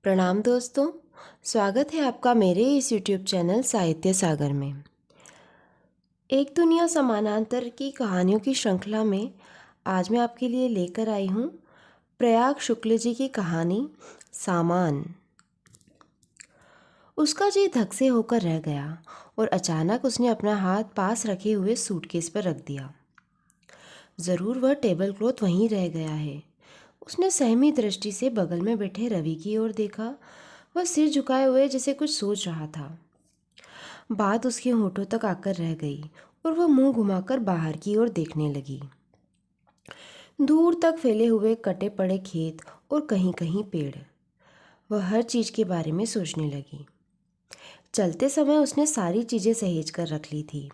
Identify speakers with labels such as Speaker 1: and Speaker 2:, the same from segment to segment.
Speaker 1: प्रणाम दोस्तों। स्वागत है आपका मेरे इस यूट्यूब चैनल साहित्य सागर में। एक दुनिया समानांतर की कहानियों की श्रृंखला में आज मैं आपके लिए लेकर आई हूँ प्रयाग शुक्ल जी की कहानी सामान। उसका जी धक से होकर रह गया और अचानक उसने अपना हाथ पास रखे हुए सूटकेस पर रख दिया। ज़रूर वह टेबल क्लॉथ वहीं रह गया है। उसने सहमी दृष्टि से बगल में बैठे रवि की ओर देखा। वह सिर झुकाए हुए जैसे कुछ सोच रहा था। बात उसके होठों तक आकर रह गई और वह मुंह घुमाकर बाहर की ओर देखने लगी। दूर तक फैले हुए कटे पड़े खेत और कहीं कहीं पेड़। वह हर चीज़ के बारे में सोचने लगी। चलते समय उसने सारी चीज़ें सहेज कर रख ली थी।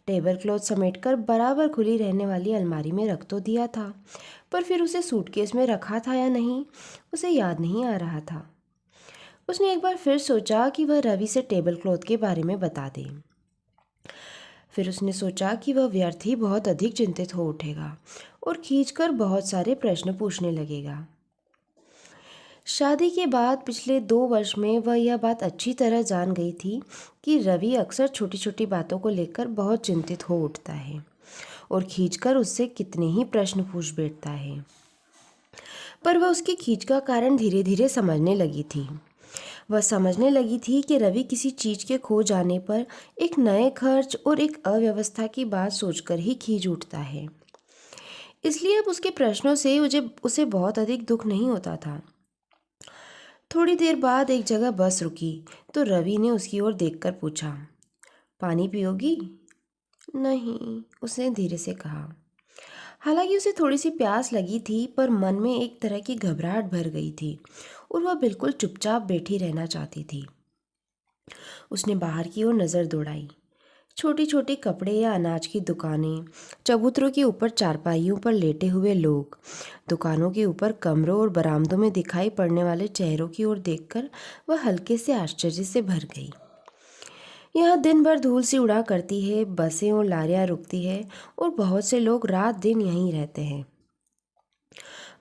Speaker 1: टेबल क्लॉथ समेटकर बराबर खुली रहने वाली अलमारी में रख तो दिया था, पर फिर उसे सूटकेस में रखा था या नहीं, उसे याद नहीं आ रहा था। उसने एक बार फिर सोचा कि वह रवि से टेबल क्लॉथ के बारे में बता दे। फिर उसने सोचा कि वह व्यर्थ ही बहुत अधिक चिंतित हो उठेगा और खींचकर बहुत सारे प्रश्न पूछने लगेगा। शादी के बाद पिछले 2 वर्ष में वह यह बात अच्छी तरह जान गई थी कि रवि अक्सर छोटी छोटी बातों को लेकर बहुत चिंतित हो उठता है और खींचकर उससे कितने ही प्रश्न पूछ बैठता है। पर वह उसकी खींच का कारण धीरे धीरे समझने लगी थी। वह समझने लगी थी कि रवि किसी चीज़ के खो जाने पर एक नए खर्च और एक अव्यवस्था की बात सोचकर ही खींच उठता है। इसलिए अब उसके प्रश्नों से उसे बहुत अधिक दुख नहीं होता था। थोड़ी देर बाद एक जगह बस रुकी तो रवि ने उसकी ओर देखकर पूछा, पानी पियोगी? नहीं, उसने धीरे से कहा। हालांकि उसे थोड़ी सी प्यास लगी थी, पर मन में एक तरह की घबराहट भर गई थी और वह बिल्कुल चुपचाप बैठी रहना चाहती थी। उसने बाहर की ओर नज़र दौड़ाई। छोटी छोटी कपड़े या अनाज की दुकानें, चबूतरों के ऊपर चारपाइयों पर लेटे हुए लोग, दुकानों के ऊपर कमरों और बरामदों में दिखाई पड़ने वाले चेहरों की ओर देखकर वह हल्के से आश्चर्य से भर गई। यहाँ दिन भर धूल सी उड़ा करती है, बसें और लारियाँ रुकती है और बहुत से लोग रात दिन यहीं रहते हैं।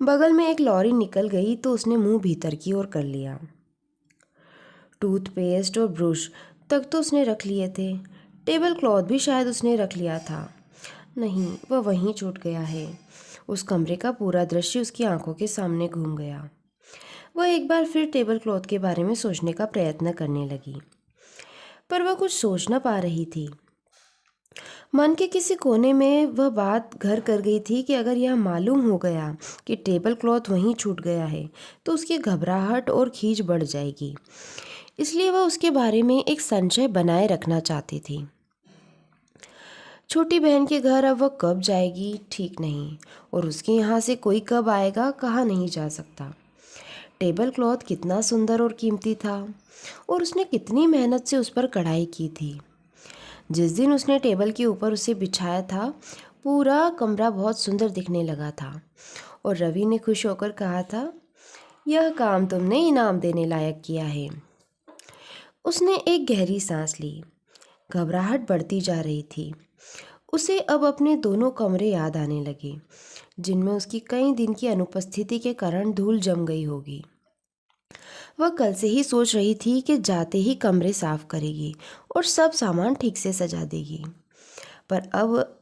Speaker 1: बगल में एक लॉरी निकल गई तो उसने मुंह भीतर की ओर कर लिया। टूथपेस्ट और ब्रश तक तो उसने रख लिए थे। टेबल क्लॉथ भी शायद उसने रख लिया था। नहीं, वह वहीं छूट गया है। उस कमरे का पूरा दृश्य उसकी आंखों के सामने घूम गया। वह एक बार फिर टेबल क्लॉथ के बारे में सोचने का प्रयत्न करने लगी, पर वह कुछ सोच न पा रही थी। मन के किसी कोने में वह बात घर कर गई थी कि अगर यह मालूम हो गया कि टेबल क्लॉथ वहीं छूट गया है तो उसकी घबराहट और खींच बढ़ जाएगी। इसलिए वह उसके बारे में एक संशय बनाए रखना चाहती थी। छोटी बहन के घर अब वह कब जाएगी ठीक नहीं, और उसके यहाँ से कोई कब आएगा कहा नहीं जा सकता। टेबल क्लॉथ कितना सुंदर और कीमती था और उसने कितनी मेहनत से उस पर कढ़ाई की थी। जिस दिन उसने टेबल के ऊपर उसे बिछाया था, पूरा कमरा बहुत सुंदर दिखने लगा था और रवि ने खुश होकर कहा था, यह काम तुमने इनाम देने लायक किया है। उसने एक गहरी सांस ली। घबराहट बढ़ती जा रही थी। उसे अब अपने दोनों कमरे याद आने लगे, जिनमें उसकी कई दिन की अनुपस्थिति के कारण धूल जम गई होगी। वह कल से ही सोच रही थी कि जाते ही कमरे साफ करेगी और सब सामान ठीक से सजा देगी, पर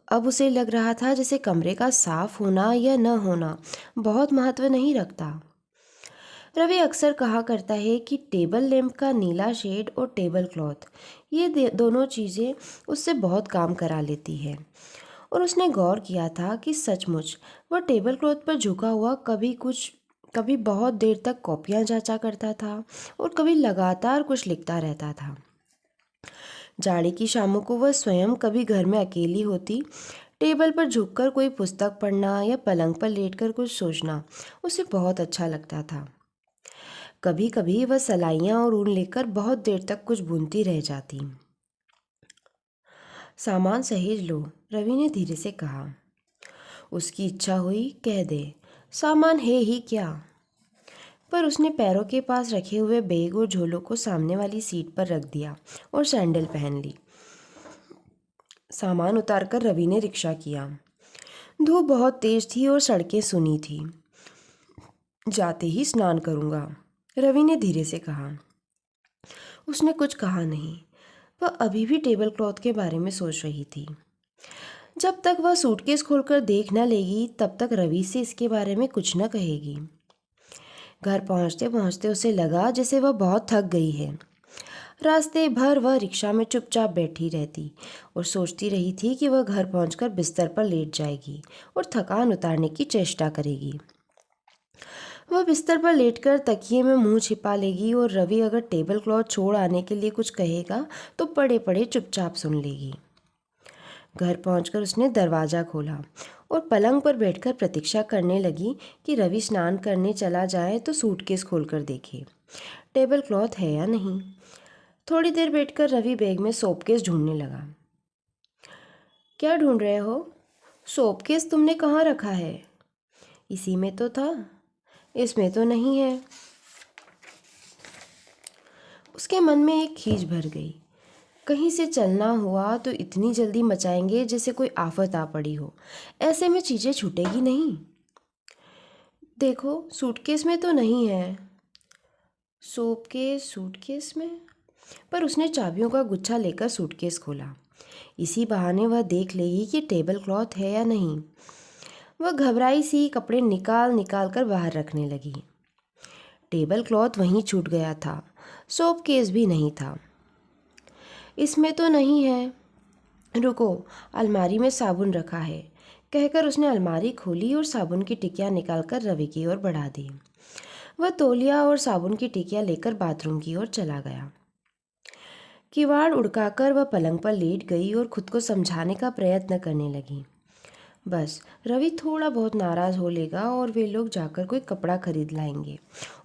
Speaker 1: अब उसे लग रहा था जैसे कमरे का साफ होना या न होना बहुत महत्व नहीं रखता। रवि अक्सर कहा करता है कि टेबल लैंप का नीला शेड और टेबल क्लॉथ, ये दोनों चीज़ें उससे बहुत काम करा लेती है। और उसने गौर किया था कि सचमुच वह टेबल क्लॉथ पर झुका हुआ कभी बहुत देर तक कॉपियाँ जांचा करता था और कभी लगातार कुछ लिखता रहता था। जाड़े की शामों को वह स्वयं कभी घर में अकेली होती, टेबल पर झुककर कोई पुस्तक पढ़ना या पलंग पर लेटकर कुछ सोचना उसे बहुत अच्छा लगता था। कभी कभी वह सलाइयाँ और ऊन लेकर बहुत देर तक कुछ बुनती रह जाती। सामान सहेज लो, रवि ने धीरे से कहा। उसकी इच्छा हुई कह दे, सामान है ही क्या, पर उसने पैरों के पास रखे हुए बैग और झोलों को सामने वाली सीट पर रख दिया और सैंडल पहन ली। सामान उतारकर रवि ने रिक्शा किया। धूप बहुत तेज थी और सड़कें सुनी थी। जाते ही स्नान करूँगा, रवि ने धीरे से कहा। उसने कुछ कहा नहीं। वह अभी भी टेबल क्लॉथ के बारे में सोच रही थी। जब तक वह सूटकेस खोलकर देख न लेगी तब तक रवि से इसके बारे में कुछ न कहेगी। घर पहुंचते पहुंचते उसे लगा जैसे वह बहुत थक गई है। रास्ते भर वह रिक्शा में चुपचाप बैठी रहती और सोचती रही थी कि वह घर पहुंचकर बिस्तर पर लेट जाएगी और थकान उतारने की चेष्टा करेगी। वह बिस्तर पर लेटकर तकिए में मुंह छिपा लेगी और रवि अगर टेबल क्लॉथ छोड़ आने के लिए कुछ कहेगा तो पड़े पड़े चुपचाप सुन लेगी। घर पहुंचकर उसने दरवाज़ा खोला और पलंग पर बैठकर प्रतीक्षा करने लगी कि रवि स्नान करने चला जाए तो सूटकेस खोलकर देखे टेबल क्लॉथ है या नहीं। थोड़ी देर बैठकर रवि बैग में सोपकेस ढूंढने लगा। क्या ढूंढ रहे हो? सोपकेस तुमने कहाँ रखा है? इसी में तो था। इसमें तो नहीं है। उसके मन में एक खींच भर गई। कहीं से चलना हुआ तो इतनी जल्दी मचाएंगे जैसे कोई आफत आ पड़ी हो। ऐसे में चीज़ें छूटेगी नहीं। देखो सूटकेस में तो नहीं है। सूटकेस में? पर उसने चाबियों का गुच्छा लेकर सूटकेस खोला। इसी बहाने वह देख लेगी कि टेबल क्लॉथ है या नहीं। वह घबराई सी कपड़े निकाल निकाल कर बाहर रखने लगी। टेबल क्लॉथ वहीं छूट गया था। सूटकेस भी नहीं था। इसमें तो नहीं है। रुको, अलमारी में साबुन रखा है, कहकर उसने अलमारी खोली और साबुन की टिकिया निकालकर रवि की ओर बढ़ा दी। वह तौलिया और साबुन की टिकिया लेकर बाथरूम की ओर चला गया। किवाड़ उड़काकर वह पलंग पर लेट गई और खुद को समझाने का प्रयत्न करने लगी। बस रवि थोड़ा बहुत नाराज़ हो लेगा और वे लोग जाकर कोई कपड़ा खरीद लाएंगे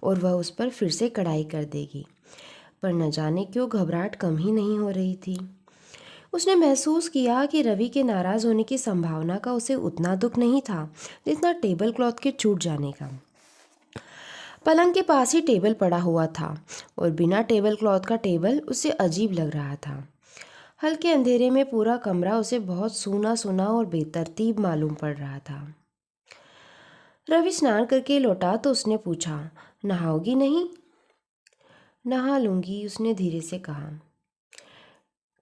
Speaker 1: और वह उस पर फिर से कढ़ाई कर देगी। पर न जाने क्यों घबराहट कम ही नहीं हो रही थी। उसने महसूस किया कि रवि के नाराज़ होने की संभावना का उसे उतना दुख नहीं था जितना टेबल क्लॉथ के छूट जाने का। पलंग के पास ही टेबल पड़ा हुआ था और बिना टेबल क्लॉथ का टेबल उसे अजीब लग रहा था। हल्के अंधेरे में पूरा कमरा उसे बहुत सूना सूना और बेतरतीब मालूम पड़ रहा था। रवि स्नान करके लौटा तो उसने पूछा, नहाओगी नहीं? नहा लूँगी, उसने धीरे से कहा।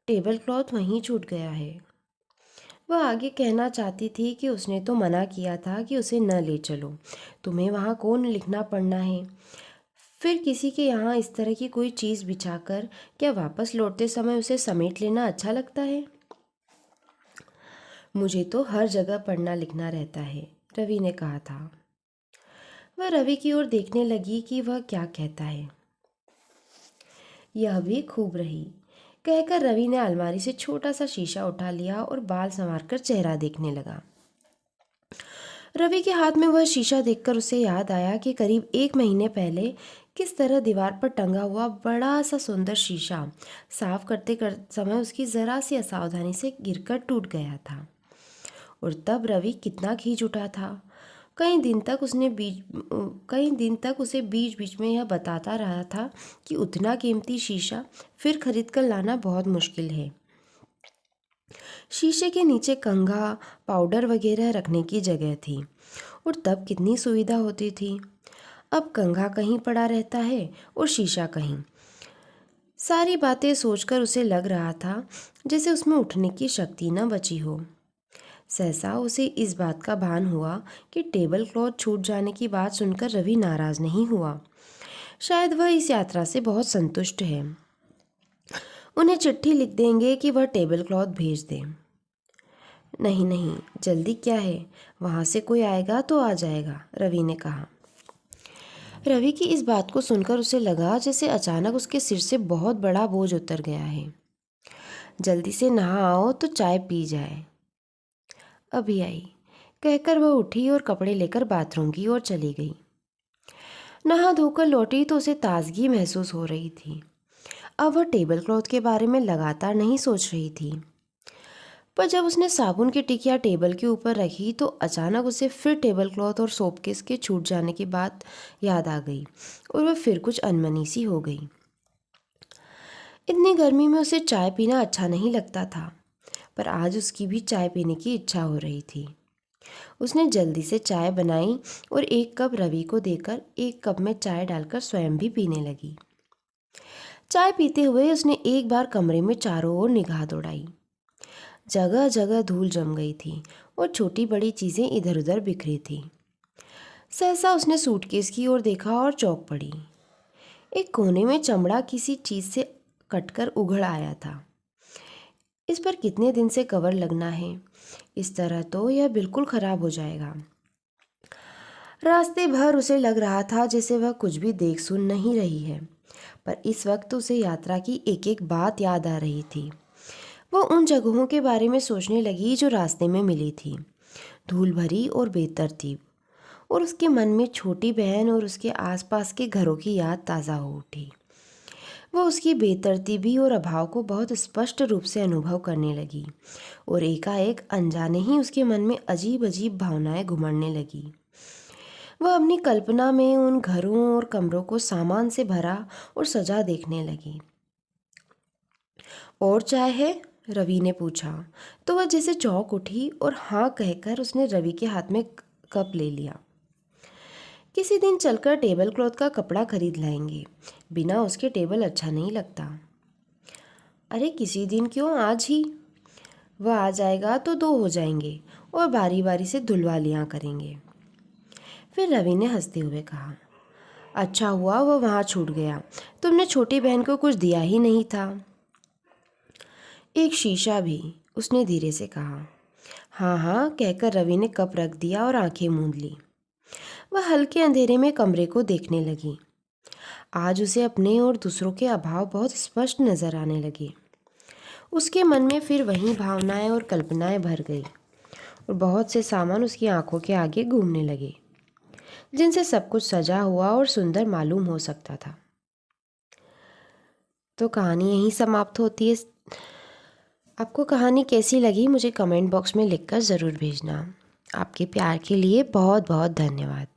Speaker 1: टेबल क्लॉथ वहीं छूट गया है। वह आगे कहना चाहती थी कि उसने तो मना किया था कि उसे न ले चलो। तुम्हें वहाँ कौन लिखना पढ़ना है? फिर किसी के यहाँ इस तरह की कोई चीज़ बिछाकर क्या वापस लौटते समय उसे समेट लेना अच्छा लगता है? मुझे तो हर जगह पढ़ना लिखना रहता है, रवि ने कहा था। वह रवि की ओर देखने लगी कि वह क्या कहता है। यह भी खूब रही, कहकर रवि ने अलमारी से छोटा सा शीशा उठा लिया और बाल संवारकर चेहरा देखने लगा। रवि के हाथ में वह शीशा देखकर उसे याद आया कि करीब 1 महीने पहले किस तरह दीवार पर टंगा हुआ बड़ा सा सुंदर शीशा साफ करते समय उसकी ज़रा सी असावधानी से गिरकर टूट गया था और तब रवि कितना खींच उठा था। कई दिन तक उसे बीच बीच में यह बताता रहा था कि उतना कीमती शीशा फिर खरीद कर लाना बहुत मुश्किल है। शीशे के नीचे कंघा, पाउडर वगैरह रखने की जगह थी और तब कितनी सुविधा होती थी। अब कंघा कहीं पड़ा रहता है और शीशा कहीं। सारी बातें सोचकर उसे लग रहा था जैसे उसमें उठने की शक्ति न बची हो। सहसा उसे इस बात का भान हुआ कि टेबल क्लॉथ छूट जाने की बात सुनकर रवि नाराज़ नहीं हुआ। शायद वह इस यात्रा से बहुत संतुष्ट है। उन्हें चिट्ठी लिख देंगे कि वह टेबल क्लॉथ भेज दें। नहीं नहीं, जल्दी क्या है, वहाँ से कोई आएगा तो आ जाएगा, रवि ने कहा। रवि की इस बात को सुनकर उसे लगा जैसे अचानक उसके सिर से बहुत बड़ा बोझ उतर गया है। जल्दी से नहा आओ तो चाय पी जाए। अभी आई, कहकर वह उठी और कपड़े लेकर बाथरूम की ओर चली गई। नहा धोकर लौटी तो उसे ताजगी महसूस हो रही थी। अब वह टेबल क्लॉथ के बारे में लगातार नहीं सोच रही थी। पर जब उसने साबुन की टिकिया टेबल के ऊपर रखी तो अचानक उसे फिर टेबल क्लॉथ और सोपकेस के छूट जाने की बात याद आ गई और वह फिर कुछ अनमनी सी हो गई। इतनी गर्मी में उसे चाय पीना अच्छा नहीं लगता था, पर आज उसकी भी चाय पीने की इच्छा हो रही थी। उसने जल्दी से चाय बनाई और एक कप रवि को देकर एक कप में चाय डालकर स्वयं भी पीने लगी। चाय पीते हुए उसने एक बार कमरे में चारों ओर निगाह दौड़ाई। जगह जगह धूल जम गई थी और छोटी बड़ी चीज़ें इधर उधर बिखरी थी। सहसा उसने सूटकेस की ओर देखा और चौंक पड़ी। एक कोने में चमड़ा किसी चीज़ से कटकर उघड़ आया था। इस पर कितने दिन से कवर लगना है, इस तरह तो यह बिल्कुल खराब हो जाएगा। रास्ते भर उसे लग रहा था जैसे वह कुछ भी देख सुन नहीं रही है, पर इस वक्त उसे यात्रा की एक एक बात याद आ रही थी। वो उन जगहों के बारे में सोचने लगी जो रास्ते में मिली थी, धूल भरी और बेतरतीब, और उसके मन में छोटी बहन और उसके आसपास के घरों की याद ताज़ा हो उठी। वो उसकी बेतरतीबी और अभाव को बहुत स्पष्ट रूप से अनुभव करने लगी और एकाएक अनजाने ही उसके मन में अजीब अजीब भावनाएं घुमड़ने लगी। वह अपनी कल्पना में उन घरों और कमरों को सामान से भरा और सजा देखने लगी। और चाय है? रवि ने पूछा तो वह जैसे चौंक उठी और हाँ कहकर उसने रवि के हाथ में कप ले लिया। किसी दिन चलकर टेबल क्लॉथ का कपड़ा खरीद लाएंगे, बिना उसके टेबल अच्छा नहीं लगता। अरे किसी दिन क्यों, आज ही। वह आ जाएगा तो दो हो जाएंगे और बारी बारी से धुलवा लिया करेंगे। फिर रवि ने हंसते हुए कहा, अच्छा हुआ वह वहाँ छूट गया, तुमने छोटी बहन को कुछ दिया ही नहीं था। एक शीशा भी, उसने धीरे से कहा। हाँ हाँ कहकर रवि ने कप रख दिया और आंखें मूंद ली। वह हल्के अंधेरे में कमरे को देखने लगी। आज उसे अपने और दूसरों के अभाव बहुत स्पष्ट नजर आने लगे। उसके मन में फिर वही भावनाएं और कल्पनाएं भर गई और बहुत से सामान उसकी आंखों के आगे घूमने लगे, जिनसे सब कुछ सजा हुआ और सुंदर मालूम हो सकता था। तो कहानी यहीं समाप्त होती है। आपको कहानी कैसी लगी मुझे कमेंट बॉक्स में लिखकर ज़रूर भेजना। आपके प्यार के लिए बहुत बहुत धन्यवाद।